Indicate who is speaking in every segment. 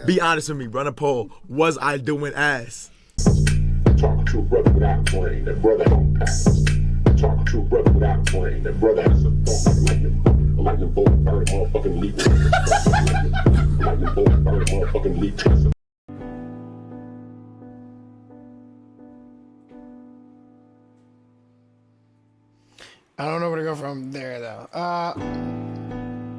Speaker 1: Be honest with me, run a poll. Was I doing ass?
Speaker 2: Talk to a brother without a brain, that brother don't pass. Talk to a brother without a brain, that brother has a thought like a lightning bolt, burn motherfucking leak. Lightning bolt, burn motherfucking leak.
Speaker 3: I don't know where to go from there, though.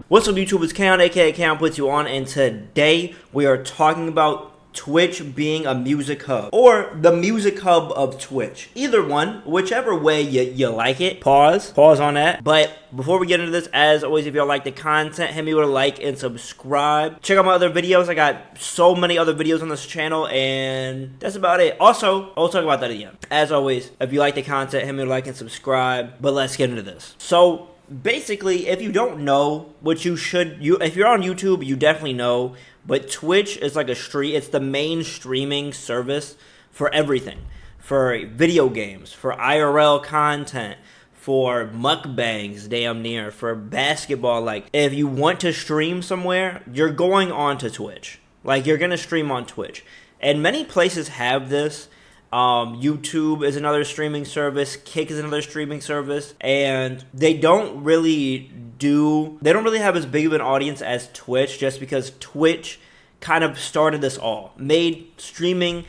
Speaker 4: What's up, YouTube? It's Kayhon, aka Kayhon puts you on, and today we are talking about Twitch being a music hub, or the music hub of Twitch. Either one, whichever way you like it. Pause on that. But before we get into this, as always, if y'all like the content, hit me with a like and subscribe. Check out my other videos. I got so many other videos on this channel, and that's about it. Also, I'll talk about that again. As always, if you like the content, hit me with a like and subscribe. But let's get into this. So basically, if you don't know, which you should, if you're on YouTube, you definitely know, but Twitch is like it's the main streaming service for everything. For video games, for IRL content, for mukbangs, damn near, for basketball. Like, if you want to stream somewhere, you're going on to Twitch. Like, you're going to stream on Twitch. And many places have this. YouTube is another streaming service. Kick is another streaming service, and they don't really have as big of an audience as Twitch, just because Twitch kind of started this all, made streaming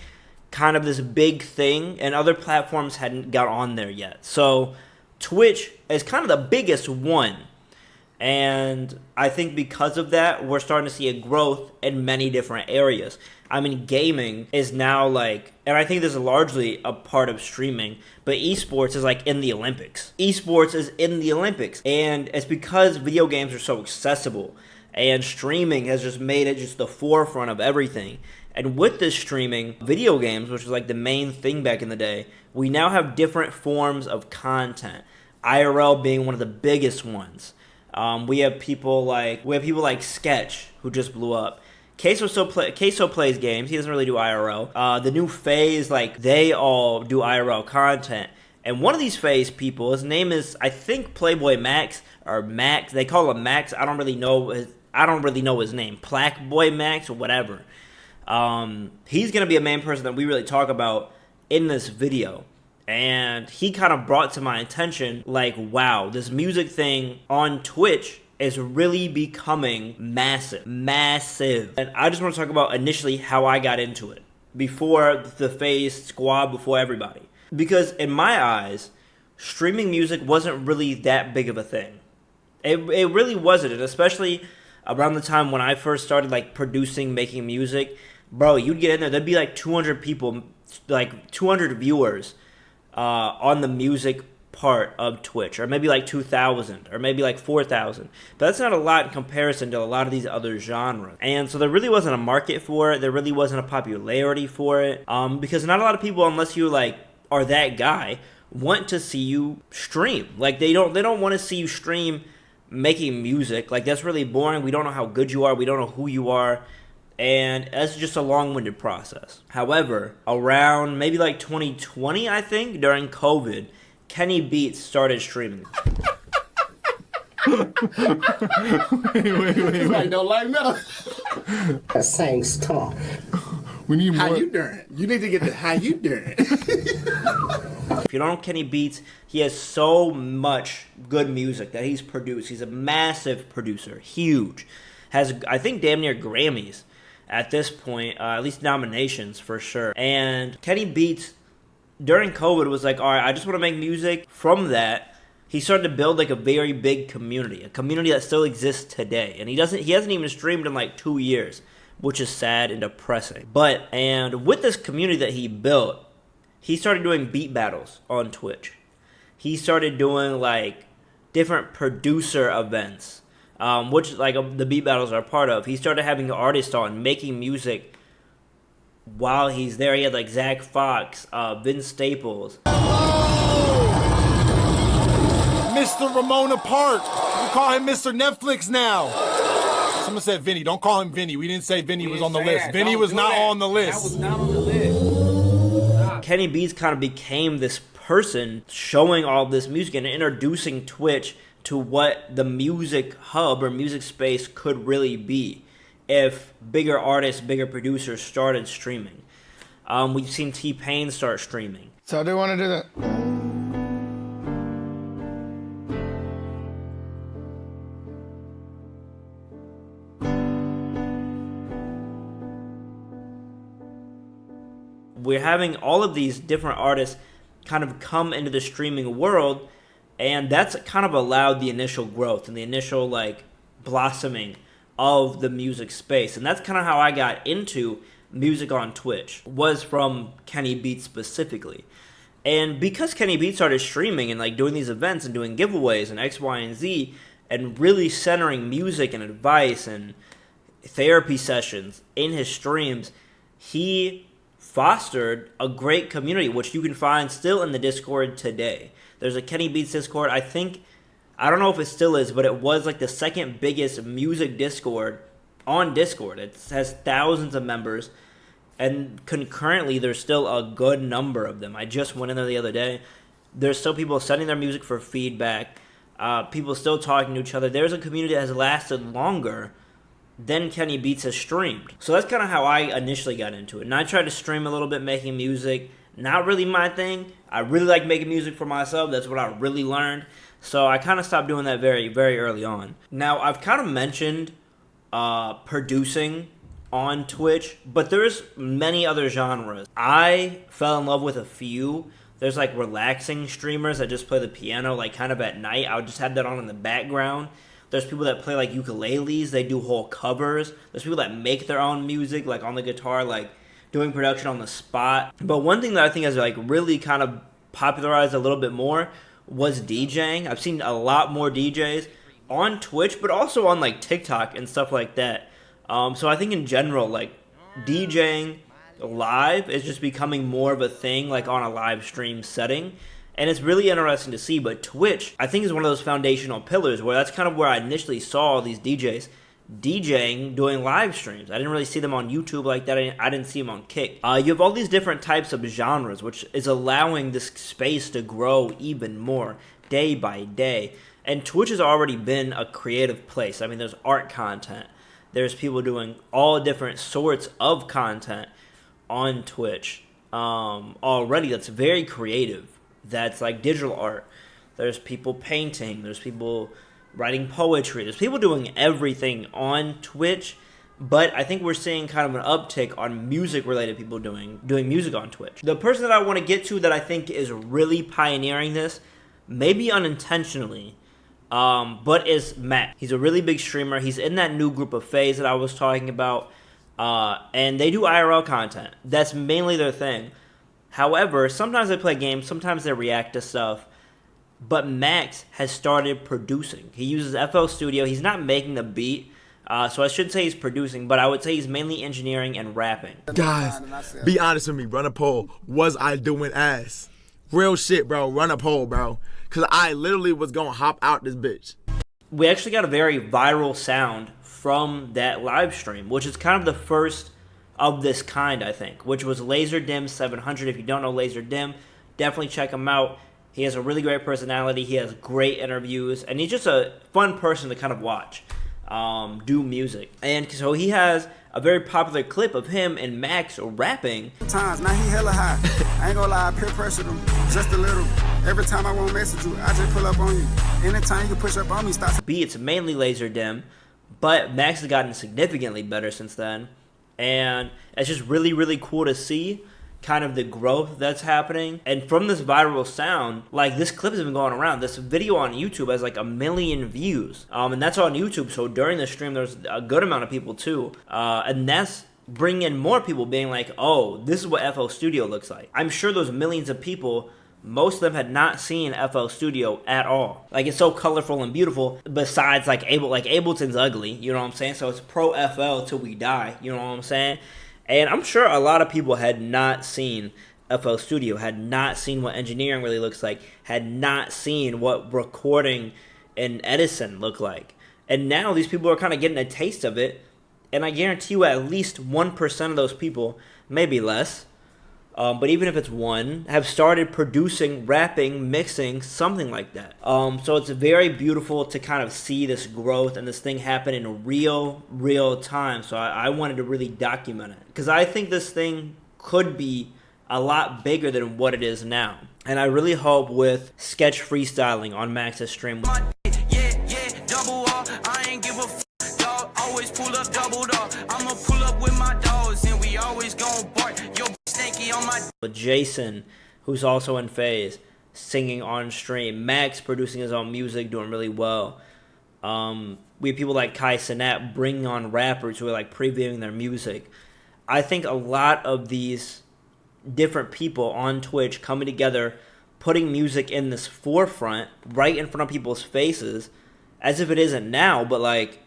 Speaker 4: kind of this big thing, and other platforms hadn't got on there yet. So Twitch is kind of the biggest one. And I think because of that, we're starting to see a growth in many different areas. I mean, gaming is now like, and I think this is largely a part of streaming, but esports is like in the Olympics. Esports is in the Olympics. And it's because video games are so accessible, and streaming has just made it just the forefront of everything. And with this streaming, video games, which was like the main thing back in the day, we now have different forms of content. IRL being one of the biggest ones. We have people like Sketch, who just blew up. Queso plays games. He doesn't really do IRL. The new FaZe, like, they all do IRL content. And one of these FaZe people, his name is, I think, Playboy Max, or Max. They call him Max. I don't really know his name. Plaqueboy Max or whatever. He's gonna be a main person that we really talk about in this video. And he kind of brought to my attention, like, wow, this music thing on Twitch is really becoming massive. And I just want to talk about initially how I got into it, before the FaZe squad, before everybody. Because in my eyes, streaming music wasn't really that big of a thing. It really wasn't, and especially around the time when I first started, like, producing, making music. Bro, you'd get in there, there'd be like 200 people, like 200 viewers on the music part of Twitch, or maybe like 2,000, or maybe like 4,000. But that's not a lot in comparison to a lot of these other genres. And so there really wasn't a market for it. There really wasn't a popularity for it, because not a lot of people, unless you like are that guy, want to see you stream. Like, they don't want to see you stream making music. Like, that's really boring. We don't know how good you are. We don't know who you are. And that's just a long-winded process. However, around maybe like 2020, I think, during COVID, Kenny Beats started streaming.
Speaker 3: wait.
Speaker 5: Like, don't like no.
Speaker 6: That sings talk.
Speaker 3: We need more.
Speaker 5: How you doing? You need to get the how you doing.
Speaker 4: If you don't know Kenny Beats, he has so much good music that he's produced. He's a massive producer, huge. Has, I think, damn near Grammys at this point, at least nominations for sure. And Kenny Beats, during COVID, was like, all right, I just want to make music. From that, he started to build like a very big community, a community that still exists today. And he hasn't even streamed in like 2 years, which is sad and depressing. And with this community that he built, he started doing beat battles on Twitch. He started doing like different producer events, which like the beat battles are a part of. He started having artists on, making music while he's there. He had like Zach Fox, Vince Staples.
Speaker 3: Mr. Ramona Park. We call him Mr. Netflix now. Someone said Vinny. Don't call him Vinny. We didn't say Vinny was on the list. Vinny was not on the list.
Speaker 5: That was not on the list.
Speaker 4: Kenny Beats kind of became this person showing all this music and introducing Twitch to what the music hub or music space could really be. if bigger artists, bigger producers started streaming. We've seen T-Pain start streaming.
Speaker 7: So I do want to do that.
Speaker 4: We're having all of these different artists kind of come into the streaming world, and that's kind of allowed the initial growth and the initial like blossoming of the music space. And that's kind of how I got into music on Twitch, was from Kenny Beats specifically. And because Kenny Beats started streaming and like doing these events and doing giveaways and X, Y, and Z, and really centering music and advice and therapy sessions in his streams, he fostered a great community, which you can find still in the Discord today. There's a Kenny Beats Discord. I don't know if it still is, but it was like the second biggest music Discord on Discord. It has thousands of members, and concurrently there's still a good number of them. I just went in there the other day. There's still people sending their music for feedback, people still talking to each other. There's a community that has lasted longer than Kenny Beats has streamed. So that's kind of how I initially got into it. And I tried to stream a little bit, making music. Not really my thing. I really like making music for myself. That's what I really learned. So I kind of stopped doing that very, very early on. Now, I've kind of mentioned producing on Twitch, but there's many other genres. I fell in love with a few. There's like relaxing streamers that just play the piano like kind of at night. I would just have that on in the background. There's people that play like ukuleles. They do whole covers. There's people that make their own music like on the guitar, like doing production on the spot. But one thing that I think has like really kind of popularized a little bit more was DJing. I've seen a lot more DJs on Twitch, but also on like TikTok and stuff like that. So I think in general, like DJing live is just becoming more of a thing, like on a live stream setting. And it's really interesting to see. But Twitch, I think, is one of those foundational pillars where that's kind of where I initially saw these DJs DJing, doing live streams. I didn't really see them on YouTube like that. I didn't see them on Kick. You have all these different types of genres, which is allowing this space to grow even more day by day. And Twitch has already been a creative place. I mean, there's art content. There's people doing all different sorts of content on Twitch already that's very creative. That's like digital art. There's people painting. There's people writing poetry. There's people doing everything on Twitch. But I think we're seeing kind of an uptick on music-related people doing music on Twitch. The person that I want to get to that I think is really pioneering this, maybe unintentionally, but is Matt. He's a really big streamer. He's in that new group of FaZe that I was talking about. And they do IRL content. That's mainly their thing. However, sometimes they play games, sometimes they react to stuff. But Max has started producing. He uses FL Studio. He's not making the beat. So I should say he's producing, but I would say he's mainly engineering and rapping.
Speaker 1: Guys, be honest with me. Run a poll. Was I doing ass? Real shit, bro. Run a poll, bro. Because I literally was going to hop out this bitch.
Speaker 4: We actually got a very viral sound from that live stream, which is kind of the first of this kind, I think, which was LaserDim 700. If you don't know LaserDim, definitely check him out. He has a really great personality. He has great interviews, and he's just a fun person to kind of watch do music. And so he has a very popular clip of him and Max rapping.
Speaker 8: Times now he hella high. I ain't gonna lie, I peer pressured him just a little. Every time I won't message you, I just pull up on you. Anytime you can push up on me, stop.
Speaker 4: Beats mainly LaserDim, but Max has gotten significantly better since then. And it's just really, really cool to see kind of the growth that's happening. And from this viral sound, like this clip has been going around. This video on YouTube has like 1 million views. And that's on YouTube. So during the stream, there's a good amount of people too. And that's bringing in more people being like, oh, this is what FL Studio looks like. I'm sure those millions of people, most of them had not seen FL Studio at all. Like, it's so colorful and beautiful. Besides, like Ableton's ugly, you know what I'm saying? So it's pro FL till we die, you know what I'm saying? And I'm sure a lot of people had not seen FL Studio, had not seen what engineering really looks like, had not seen what recording in Edison look like. And now these people are kind of getting a taste of it. And I guarantee you at least 1% of those people, maybe less, but even if it's one, have started producing, rapping, mixing, something like that. So it's very beautiful to kind of see this growth and this thing happen in real time. So I wanted to really document it, because I think this thing could be a lot bigger than what it is now. And I really hope with sketch freestyling on Max's stream.
Speaker 7: Double R, I ain't give a dog. Always pull up double dog. I'ma pull up with my dogs and we always gon' bark. Yo, stanky on my.
Speaker 4: With Jason, who's also in Phase, singing on stream. Max producing his own music, doing really well. We have people like Kai Cenat bringing on rappers who are like previewing their music. I think a lot of these different people on Twitch coming together, putting music in this forefront, right in front of people's faces, as if it isn't now, but like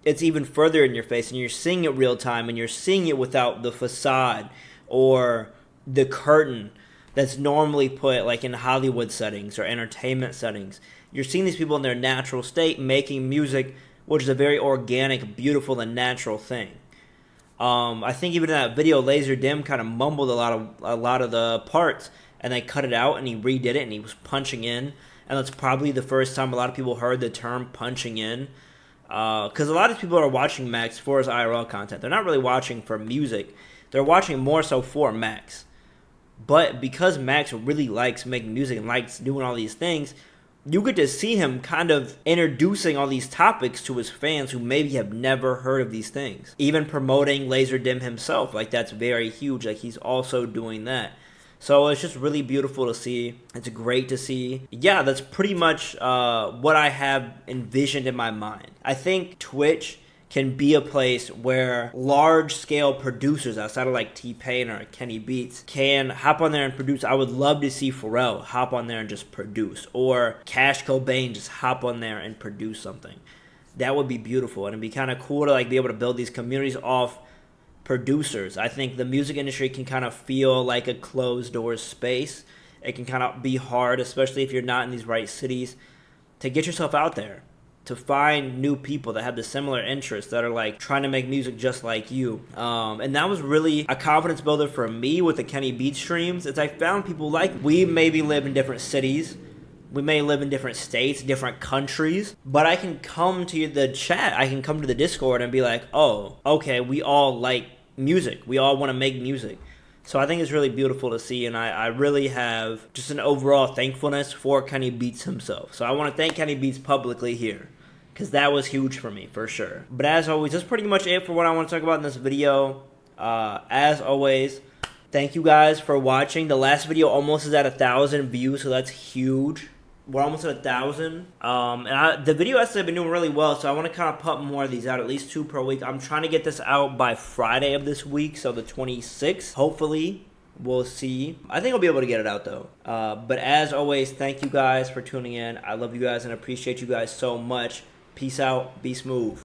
Speaker 4: it's even further in your face, and you're seeing it real time, and you're seeing it without the facade or the curtain that's normally put like in Hollywood settings or entertainment settings. You're seeing these people in their natural state making music, which is a very organic, beautiful, and natural thing. I think even in that video, Laser Dim kind of mumbled a lot of the parts, and they cut it out, and he redid it, and he was punching in. And that's probably the first time a lot of people heard the term punching in. Because a lot of people are watching Max for his IRL content. They're not really watching for music. They're watching more so for Max. But because Max really likes making music and likes doing all these things, you get to see him kind of introducing all these topics to his fans who maybe have never heard of these things. Even promoting Laser Dim himself. Like, that's very huge. Like, he's also doing that. So it's just really beautiful to see. It's great to see. Yeah, that's pretty much what I have envisioned in my mind. I think Twitch can be a place where large-scale producers outside of like T-Pain or Kenny Beats can hop on there and produce. I would love to see Pharrell hop on there and just produce. Or Cash Cobain just hop on there and produce something. That would be beautiful. And it'd be kind of cool to like be able to build these communities off producers. I think the music industry can kind of feel like a closed door space. It can kind of be hard, especially if you're not in these right cities, to get yourself out there, to find new people that have the similar interests, that are like trying to make music just like you. And that was really a confidence builder for me with the Kenny Beats streams, is I found people like, we maybe live in different cities, we may live in different states, different countries, but I can come to the chat, I can come to the Discord and be like, oh, okay, we all like music. We all want to make music. So I think it's really beautiful to see, and I really have just an overall thankfulness for Kenny Beats himself. So I want to thank Kenny Beats publicly here, because that was huge for me, for sure. But as always, that's pretty much it for what I want to talk about in this video. As always, thank you guys for watching. The last video almost is at 1,000 views, so that's huge. We're almost at 1,000. The video essays have been doing really well, so I want to kind of pump more of these out, at least 2 per week. I'm trying to get this out by Friday of this week, so the 26th. Hopefully, we'll see. I think I'll be able to get it out, though. But as always, thank you guys for tuning in. I love you guys and appreciate you guys so much. Peace out. Be smooth.